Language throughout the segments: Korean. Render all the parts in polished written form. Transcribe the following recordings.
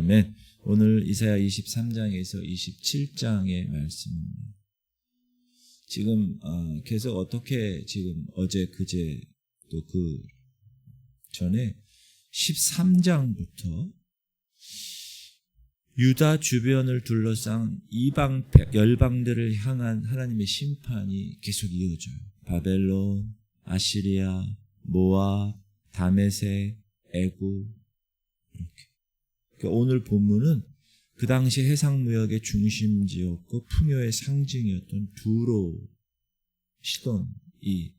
아멘. 오늘 이사야 23장에서 27장의 말씀입니다. 지금 계속 어떻게 지금 어제 그제 또 그 전에 13장부터 유다 주변을 둘러싼 이방 열방들을 향한 하나님의 심판이 계속 이어져요. 바벨론, 아시리아, 모압, 다메섹, 애굽 이렇게. 그러니까 오늘 본문은 그 당시 해상무역의 중심지였고 풍요의 상징이었던 두로, 시돈 이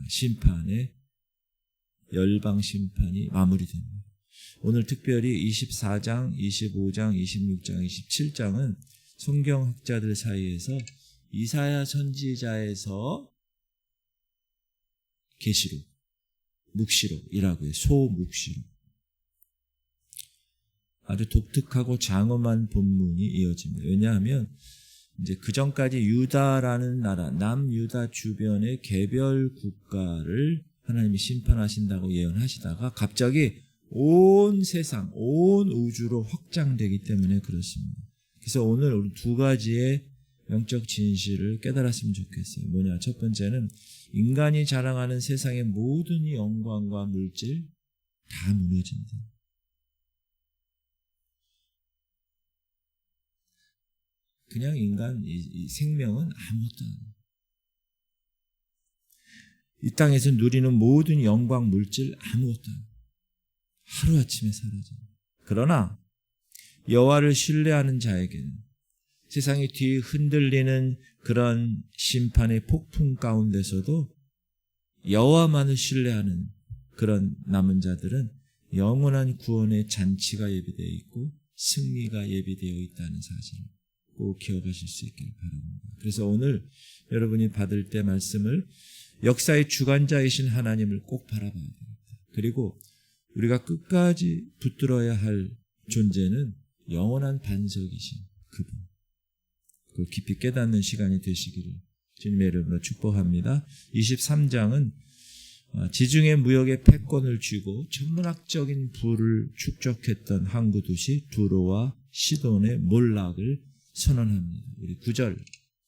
심판의 열방 심판이 마무리됩니다. 오늘 특별히 24장, 25장, 26장, 27장은 성경학자들 사이에서 이사야 선지자에서 계시록, 묵시록이라고 해요. 소묵시록. 아주 독특하고 장엄한 본문이 이어집니다. 왜냐하면 이제 그 전까지 유다라는 나라, 남유다 주변의 개별 국가를 하나님이 심판하신다고 예언하시다가 갑자기 온 세상, 온 우주로 확장되기 때문에 그렇습니다. 그래서 오늘 우리 두 가지의 영적 진실을 깨달았으면 좋겠어요. 뭐냐? 첫 번째는 인간이 자랑하는 세상의 모든 영광과 물질 다 무너진다. 그냥 인간 이 생명은 아무것도 아니에요. 이 땅에서 누리는 모든 영광 물질 아무것도 아니에요. 하루아침에 사라져요. 그러나 여호와를 신뢰하는 자에게는 세상이 뒤 흔들리는 그런 심판의 폭풍 가운데서도 여호와만을 신뢰하는 그런 남은 자들은 영원한 구원의 잔치가 예비되어 있고 승리가 예비되어 있다는 사실을 꼭 기억하실 수 있길 바랍니다. 그래서 오늘 여러분이 받을 때 말씀을 역사의 주관자이신 하나님을 꼭 바라봐야 됩니다. 그리고 우리가 끝까지 붙들어야 할 존재는 영원한 반석이신 그분. 그걸 깊이 깨닫는 시간이 되시기를 주님의 이름으로 축복합니다. 23장은 지중해 무역의 패권을 쥐고 천문학적인 부를 축적했던 항구 도시 두로와 시돈의 몰락을 선언합니다. 우리 9절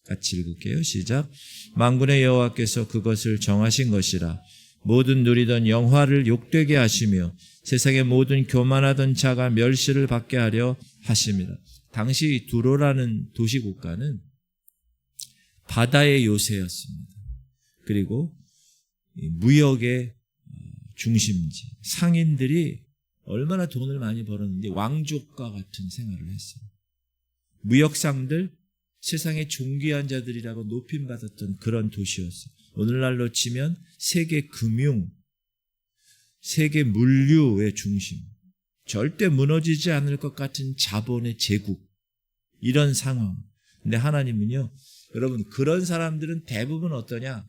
같이 읽을게요. 시작. 만군의 여호와께서 그것을 정하신 것이라. 모든 누리던 영화를 욕되게 하시며 세상의 모든 교만하던 자가 멸시를 받게 하려 하십니다. 당시 두로라는 도시국가는 바다의 요새였습니다. 그리고 무역의 중심지, 상인들이 얼마나 돈을 많이 벌었는지 왕족과 같은 생활을 했어요. 무역상들, 세상의 존귀한 자들이라고 높임받았던 그런 도시였어요. 오늘날로 치면 세계 금융, 세계 물류의 중심, 절대 무너지지 않을 것 같은 자본의 제국, 이런 상황. 근데 하나님은요, 여러분 그런 사람들은 대부분 어떠냐?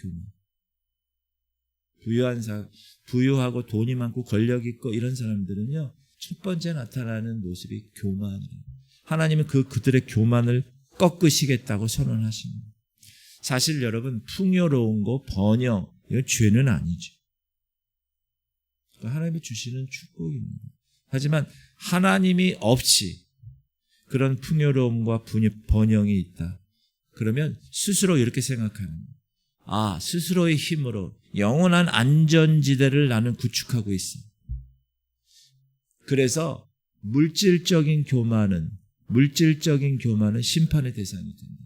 교만해요. 부유하고 돈이 많고 권력 있고 이런 사람들은요, 첫 번째 나타나는 모습이 교만이에요. 하나님은 그들의 교만을 꺾으시겠다고 선언하십니다. 사실 여러분 풍요로운 거, 번영, 이건 죄는 아니죠. 하나님이 주시는 축복입니다. 하지만 하나님이 없이 그런 풍요로움과 번영이 있다. 그러면 스스로 이렇게 생각합니다. 스스로의 힘으로 영원한 안전지대를 나는 구축하고 있어. 그래서 물질적인 교만은 심판의 대상이 됩니다.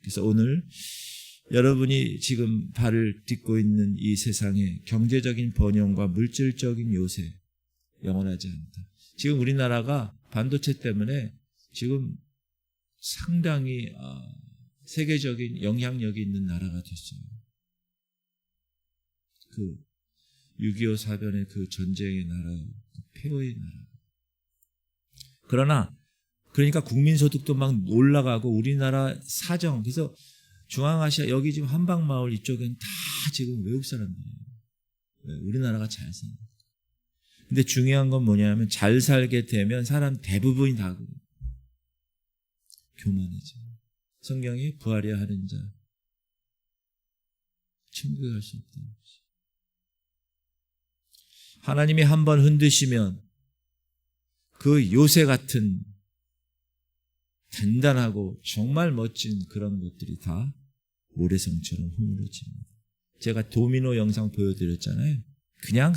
그래서 오늘 여러분이 지금 발을 딛고 있는 이 세상의 경제적인 번영과 물질적인 요새 영원하지 않다. 지금 우리나라가 반도체 때문에 지금 상당히 세계적인 영향력이 있는 나라가 됐어요. 그 6.25 사변의 그 전쟁의 나라, 폐허의 나라. 그러니까 국민소득도 막 올라가고 우리나라 사정, 그래서 중앙아시아 여기 지금 한방마을 이쪽엔 다 지금 외국 사람들이에요. 우리나라가 잘 사는. 근데 중요한 건 뭐냐면 잘 살게 되면 사람 대부분이 다 교만해져. 성경이 부활이야 하는 자 천국에 갈 수 없다. 하나님이 한번 흔드시면 그 요새 같은 단단하고 정말 멋진 그런 것들이 다 모래성처럼 허물어집니다. 제가 도미노 영상 보여드렸잖아요. 그냥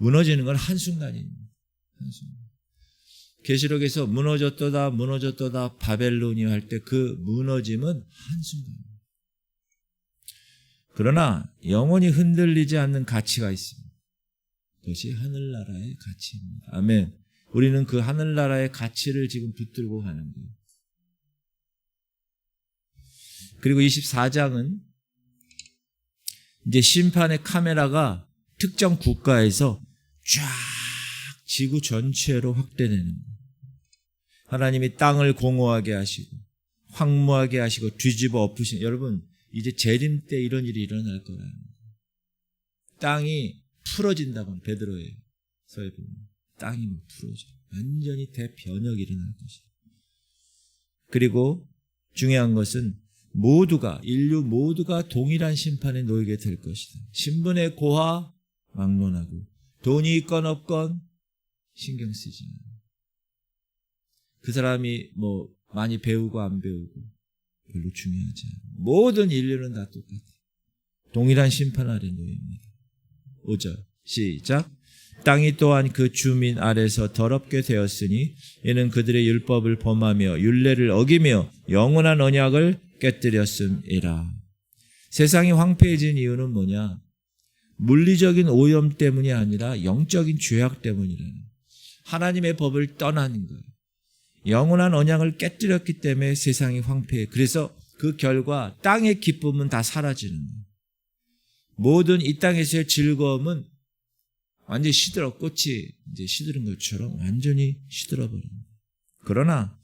무너지는 건 한순간입니다. 한순간. 계시록에서 무너졌도다 바벨론이 할 때 그 무너짐은 한순간입니다. 그러나 영원히 흔들리지 않는 가치가 있습니다. 그것이 하늘나라의 가치입니다. 아멘. 우리는 그 하늘나라의 가치를 지금 붙들고 가는 거예요. 그리고 24장은 이제 심판의 카메라가 특정 국가에서 쫙 지구 전체로 확대되는 거예요. 하나님이 땅을 공허하게 하시고 황무하게 하시고 뒤집어 엎으신, 여러분 이제 재림 때 이런 일이 일어날 거라는 거예요. 땅이 풀어진다고 베드로의 서에 보면 땅이 풀어져 완전히 대변혁이 일어날 것이에요. 그리고 중요한 것은 인류 모두가 동일한 심판에 놓이게 될 것이다. 신분의 고하 막론하고 돈이 있건 없건 신경 쓰지 않아요. 그 사람이 많이 배우고 안 배우고 별로 중요하지 않아요. 모든 인류는 다 똑같아요. 동일한 심판 아래 놓입니다. 5절 시작. 땅이 또한 그 주민 아래서 더럽게 되었으니 이는 그들의 율법을 범하며 율례를 어기며 영원한 언약을 깨뜨렸음이라. 세상이 황폐해진 이유는 뭐냐? 물리적인 오염 때문이 아니라 영적인 죄악 때문이라는, 하나님의 법을 떠나는 거예요. 영원한 언약을 깨뜨렸기 때문에 세상이 황폐해. 그래서 그 결과 땅의 기쁨은 다 사라지는 거예요. 모든 이 땅에서의 즐거움은 완전히 시들어, 꽃이 이제 시들은 것처럼 완전히 시들어버립니다. 그러나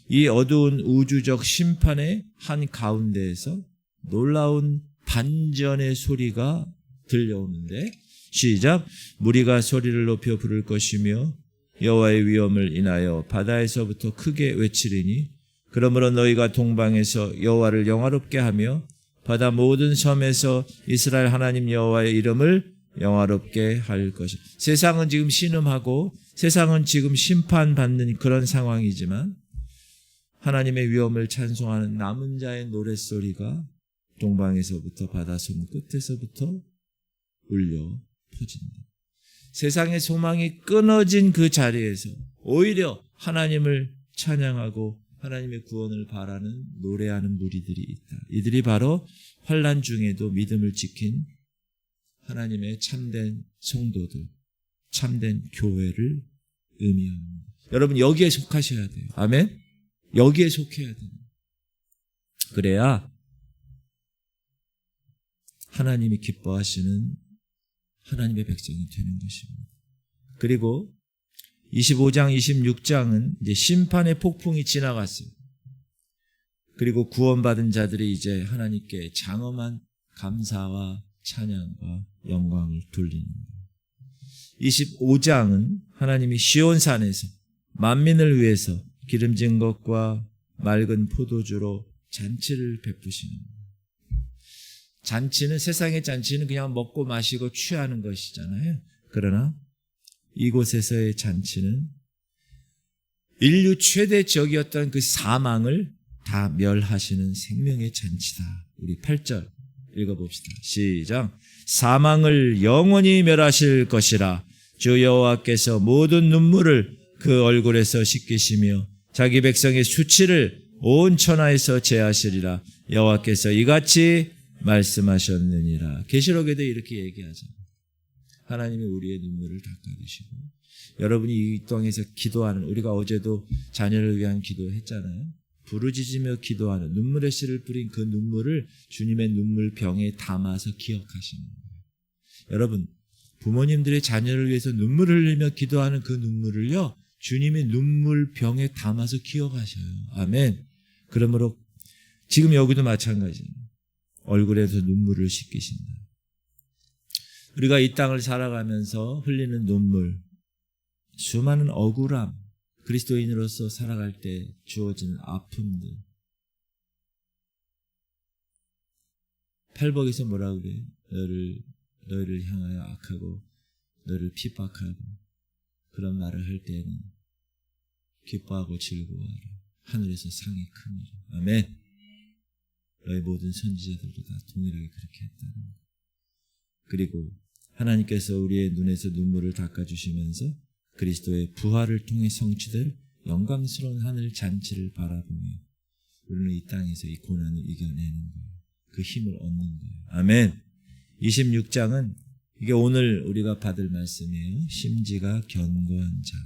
이 어두운 우주적 심판의 한 가운데에서 놀라운 반전의 소리가 들려오는데, 시작. 무리가 소리를 높여 부를 것이며 여호와의 위엄을 인하여 바다에서부터 크게 외치리니 그러므로 너희가 동방에서 여호와를 영화롭게 하며 바다 모든 섬에서 이스라엘 하나님 여호와의 이름을 영화롭게 할 것이다. 세상은 지금 신음하고 세상은 지금 심판받는 그런 상황이지만 하나님의 위엄을 찬송하는 남은 자의 노랫소리가 동방에서부터 바다섬 끝에서부터 울려 퍼진다. 세상의 소망이 끊어진 그 자리에서 오히려 하나님을 찬양하고 하나님의 구원을 바라는 노래하는 무리들이 있다. 이들이 바로 환난 중에도 믿음을 지킨 하나님의 참된 성도들, 참된 교회를 의미합니다. 여러분 여기에 속하셔야 돼요. 아멘? 여기에 속해야 돼요. 그래야 하나님이 기뻐하시는 하나님의 백성이 되는 것입니다. 그리고 25장, 26장은 이제 심판의 폭풍이 지나갔어요. 그리고 구원받은 자들이 이제 하나님께 장엄한 감사와 찬양과 영광을 돌리는 거예요. 25장은 하나님이 시온산에서 만민을 위해서 기름진 것과 맑은 포도주로 잔치를 베푸시는 거예요. 잔치는, 세상의 잔치는 그냥 먹고 마시고 취하는 것이잖아요. 그러나 이곳에서의 잔치는 인류 최대 적이었던 그 사망을 다 멸하시는 생명의 잔치다. 우리 8절 읽어봅시다. 시작. 사망을 영원히 멸하실 것이라. 주 여호와께서 모든 눈물을 그 얼굴에서 씻기시며 자기 백성의 수치를 온 천하에서 제하시리라. 여호와께서 이같이 말씀하셨느니라. 계시록에도 이렇게 얘기하죠. 하나님이 우리의 눈물을 닦아주시고, 여러분이 이 땅에서 기도하는, 우리가 어제도 자녀를 위한 기도했잖아요. 부르짖으며 기도하는 눈물의 씨를 뿌린 그 눈물을 주님의 눈물병에 담아서 기억하시는 거예요. 여러분, 부모님들의 자녀를 위해서 눈물을 흘리며 기도하는 그 눈물을요, 주님의 눈물병에 담아서 기억하셔요. 아멘. 그러므로 지금 여기도 마찬가지예요. 얼굴에서 눈물을 씻기신다. 우리가 이 땅을 살아가면서 흘리는 눈물, 수많은 억울함, 그리스도인으로서 살아갈 때 주어지는 아픔들. 팔복에서 뭐라고 그래요? 너희를 향하여 악하고 너를 핍박하고 그런 말을 할 때는 기뻐하고 즐거워하라. 하늘에서 상이 큽니다. 아멘. 너희 모든 선지자들도 다 동일하게 그렇게 했다는 것. 그리고 하나님께서 우리의 눈에서 눈물을 닦아주시면서 그리스도의 부활을 통해 성취될 영광스러운 하늘 잔치를 바라보며 우리는 이 땅에서 이 고난을 이겨내는 거예요. 그 힘을 얻는 거예요. 아멘. 26장은 이게 오늘 우리가 받을 말씀이에요. 심지가 견고한 자.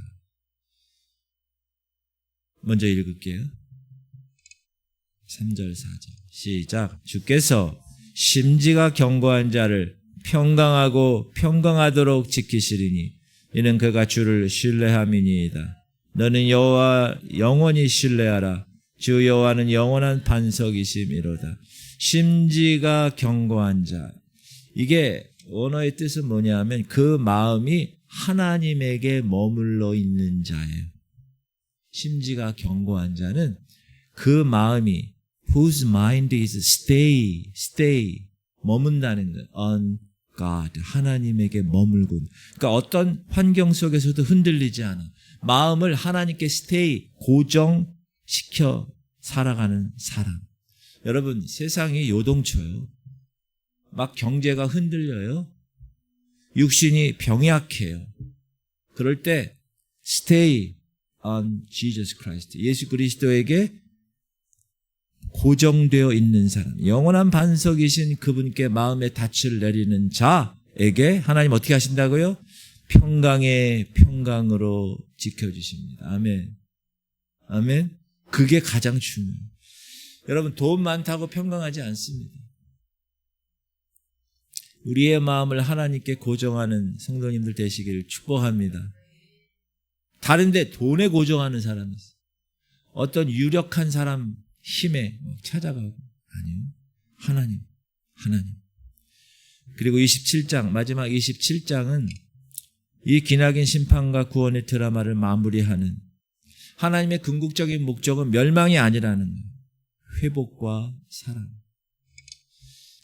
먼저 읽을게요. 3절 4절 시작. 주께서 심지가 견고한 자를 평강하고 평강하도록 지키시리니 이는 그가 주를 신뢰함이니이다. 너는 여호와 영원히 신뢰하라. 주 여호와는 영원한 반석이심이로다. 심지가 견고한 자. 이게 원어의 뜻은 뭐냐면 그 마음이 하나님에게 머물러 있는 자예요. 심지가 견고한 자는 그 마음이 whose mind is stay 머문다는 것. on God 하나님에게 머물고. 그러니까 어떤 환경 속에서도 흔들리지 않아. 마음을 하나님께 stay 고정시켜 살아가는 사람. 여러분 세상이 요동쳐요. 막 경제가 흔들려요. 육신이 병약해요. 그럴 때 stay on Jesus Christ. 예수 그리스도에게 고정되어 있는 사람. 영원한 반석이신 그분께 마음의 닻을 내리는 자에게 하나님 어떻게 하신다고요? 평강의 평강으로 지켜주십니다. 아멘. 아멘. 그게 가장 중요해요. 여러분 돈 많다고 평강하지 않습니다. 우리의 마음을 하나님께 고정하는 성도님들 되시기를 축복합니다. 다른데 돈에 고정하는 사람이 있어요. 어떤 유력한 사람 힘에 찾아가고. 아니요. 하나님. 그리고 27장 마지막 27장은 이 기나긴 심판과 구원의 드라마를 마무리하는 하나님의 궁극적인 목적은 멸망이 아니라는 거예요. 회복과 사랑.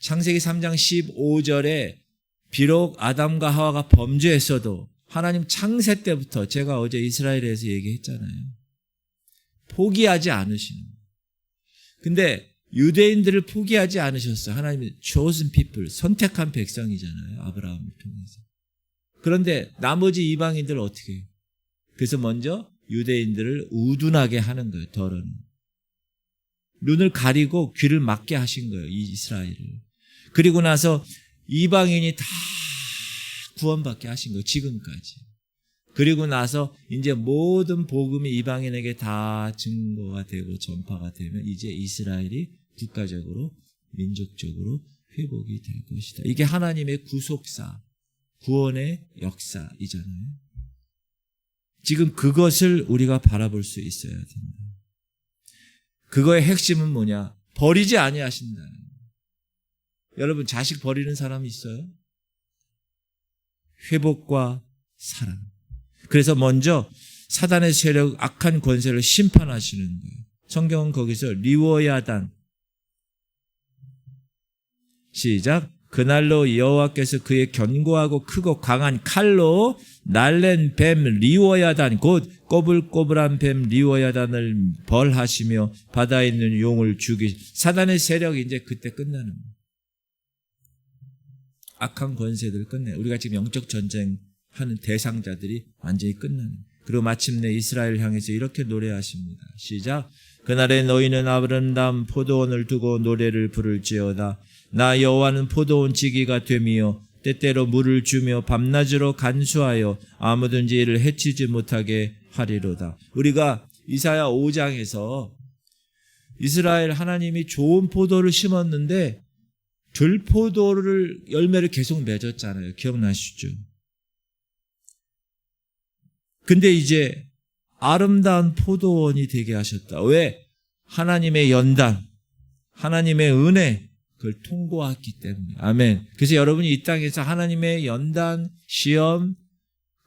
창세기 3장 15절에 비록 아담과 하와가 범죄했어도 하나님 창세 때부터 제가 어제 이스라엘에서 얘기했잖아요. 포기하지 않으시는 거예요. 근데 유대인들을 포기하지 않으셨어요. 하나님의 chosen people, 선택한 백성이잖아요. 아브라함을 통해서. 그런데 나머지 이방인들 어떻게 해요? 그래서 먼저 유대인들을 우둔하게 하는 거예요. 덜어는. 눈을 가리고 귀를 막게 하신 거예요. 이 이스라엘을. 그리고 나서 이방인이 다 구원받게 하신 거예요. 지금까지. 그리고 나서 이제 모든 복음이 이방인에게 다 증거가 되고 전파가 되면 이제 이스라엘이 국가적으로 민족적으로 회복이 될 것이다. 이게 하나님의 구속사, 구원의 역사이잖아요. 지금 그것을 우리가 바라볼 수 있어야 됩니다. 그거의 핵심은 뭐냐? 버리지 아니하신다는 거예요. 여러분 자식 버리는 사람이 있어요? 회복과 사랑. 그래서 먼저 사단의 세력, 악한 권세를 심판하시는 거예요. 성경은 거기서 리워야단 시작. 그날로 여호와께서 그의 견고하고 크고 강한 칼로 날랜 뱀 리워야단 곧 꼬불꼬불한 뱀 리워야단을 벌하시며 바다에 있는 용을 죽이. 사단의 세력이 이제 그때 끝나는 거예요. 악한 권세들을 끝내. 우리가 지금 영적 전쟁하는 대상자들이 완전히 끝나는. 그리고 마침내 이스라엘 향해서 이렇게 노래하십니다. 시작. 그날에 너희는 아름다운 포도원을 두고 노래를 부를지어다. 나 여호와는 포도원 지기가 되며 때때로 물을 주며 밤낮으로 간수하여 아무든지 이를 해치지 못하게 하리로다. 우리가 이사야 5장에서 이스라엘 하나님이 좋은 포도를 심었는데 들포도를 열매를 계속 맺었잖아요. 기억나시죠? 근데 이제 아름다운 포도원이 되게 하셨다. 왜? 하나님의 연단, 하나님의 은혜, 그걸 통과했기 때문에. 아멘. 그래서 여러분이 이 땅에서 하나님의 연단, 시험,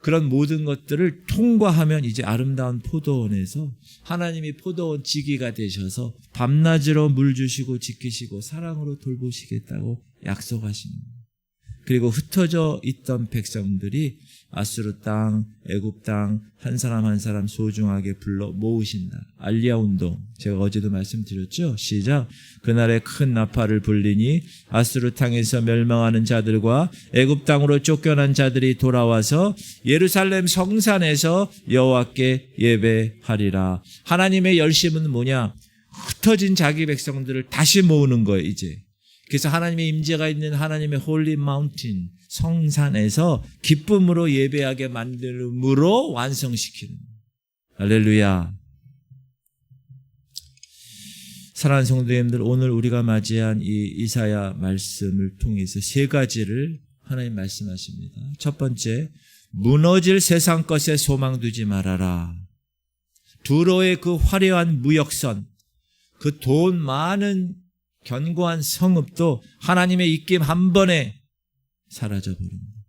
그런 모든 것들을 통과하면 이제 아름다운 포도원에서 하나님이 포도원 지기가 되셔서 밤낮으로 물 주시고 지키시고 사랑으로 돌보시겠다고 약속하시는 거예요. 그리고 흩어져 있던 백성들이 아수르 땅, 애굽 땅 한 사람 한 사람 소중하게 불러 모으신다. 알리야 운동. 제가 어제도 말씀드렸죠. 시작. 그날에 큰 나팔을 불리니 아수르 땅에서 멸망하는 자들과 애굽 땅으로 쫓겨난 자들이 돌아와서 예루살렘 성산에서 여호와께 예배하리라. 하나님의 열심은 뭐냐? 흩어진 자기 백성들을 다시 모으는 거예요. 이제. 그래서 하나님의 임재가 있는 하나님의 홀리 마운틴 성산에서 기쁨으로 예배하게 만들므로 완성시키는. 할렐루야. 사랑하는 성도님들, 오늘 우리가 맞이한 이 이사야 말씀을 통해서 세 가지를 하나님 말씀하십니다. 첫 번째, 무너질 세상 것에 소망 두지 말아라. 두로의 그 화려한 무역선, 그 돈 많은 견고한 성읍도 하나님의 입김 한 번에 사라져버립니다.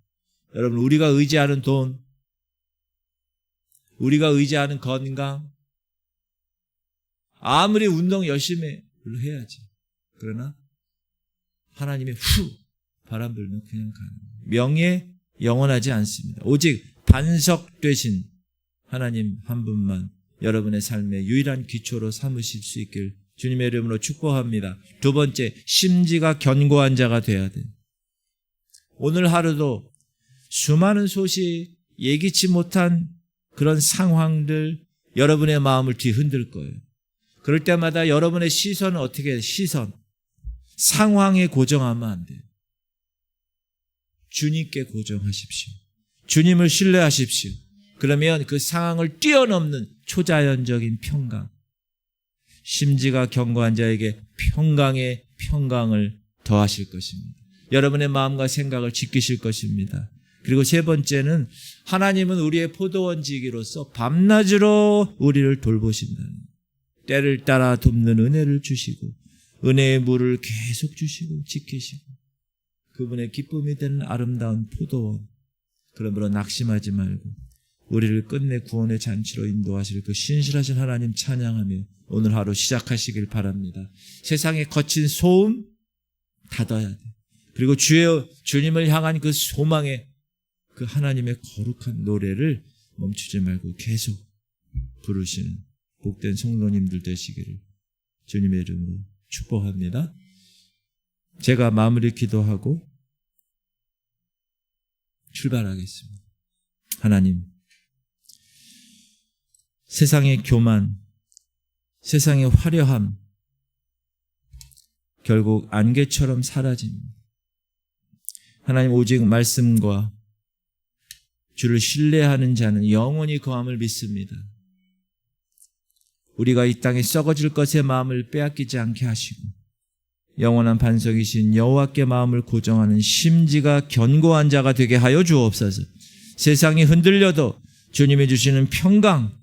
여러분, 우리가 의지하는 돈, 우리가 의지하는 건강, 아무리 운동 열심히 해야지. 그러나 하나님의 바람 불면 그냥 가는 거예요. 명예 영원하지 않습니다. 오직 반석 되신 하나님 한 분만 여러분의 삶의 유일한 기초로 삼으실 수 있길 주님의 이름으로 축복합니다. 두 번째, 심지가 견고한 자가 되어야 돼요. 오늘 하루도 수많은 소식, 예기치 못한 그런 상황들 여러분의 마음을 뒤흔들 거예요. 그럴 때마다 여러분의 시선은 어떻게 해요? 상황에 고정하면 안 돼요. 주님께 고정하십시오. 주님을 신뢰하십시오. 그러면 그 상황을 뛰어넘는 초자연적인 평강, 심지가 견고한 자에게 평강의 평강을 더하실 것입니다. 여러분의 마음과 생각을 지키실 것입니다. 그리고 세 번째는 하나님은 우리의 포도원지기로서 밤낮으로 우리를 돌보신다. 때를 따라 돕는 은혜를 주시고 은혜의 물을 계속 주시고 지키시고 그분의 기쁨이 되는 아름다운 포도원. 그러므로 낙심하지 말고 우리를 끝내 구원의 잔치로 인도하실 그 신실하신 하나님 찬양하며 오늘 하루 시작하시길 바랍니다. 세상의 거친 소음 닫아야 돼. 그리고 주님을 향한 그 소망의 그 하나님의 거룩한 노래를 멈추지 말고 계속 부르시는 복된 성도님들 되시기를 주님의 이름으로 축복합니다. 제가 마무리 기도하고 출발하겠습니다. 하나님, 세상의 교만, 세상의 화려함 결국 안개처럼 사라집니다. 하나님, 오직 말씀과 주를 신뢰하는 자는 영원히 거함을 믿습니다. 우리가 이 땅에 썩어질 것의 마음을 빼앗기지 않게 하시고 영원한 반석이신 여호와께 마음을 고정하는 심지가 견고한 자가 되게 하여 주옵소서. 세상이 흔들려도 주님이 주시는 평강,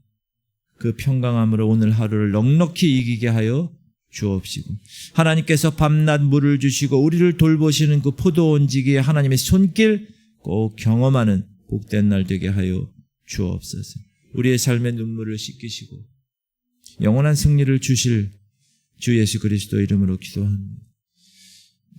그 평강함으로 오늘 하루를 넉넉히 이기게 하여 주옵시고 하나님께서 밤낮 물을 주시고 우리를 돌보시는 그 포도원지기의 하나님의 손길 꼭 경험하는 복된 날 되게 하여 주옵소서. 우리의 삶의 눈물을 씻기시고 영원한 승리를 주실 주 예수 그리스도 이름으로 기도합니다.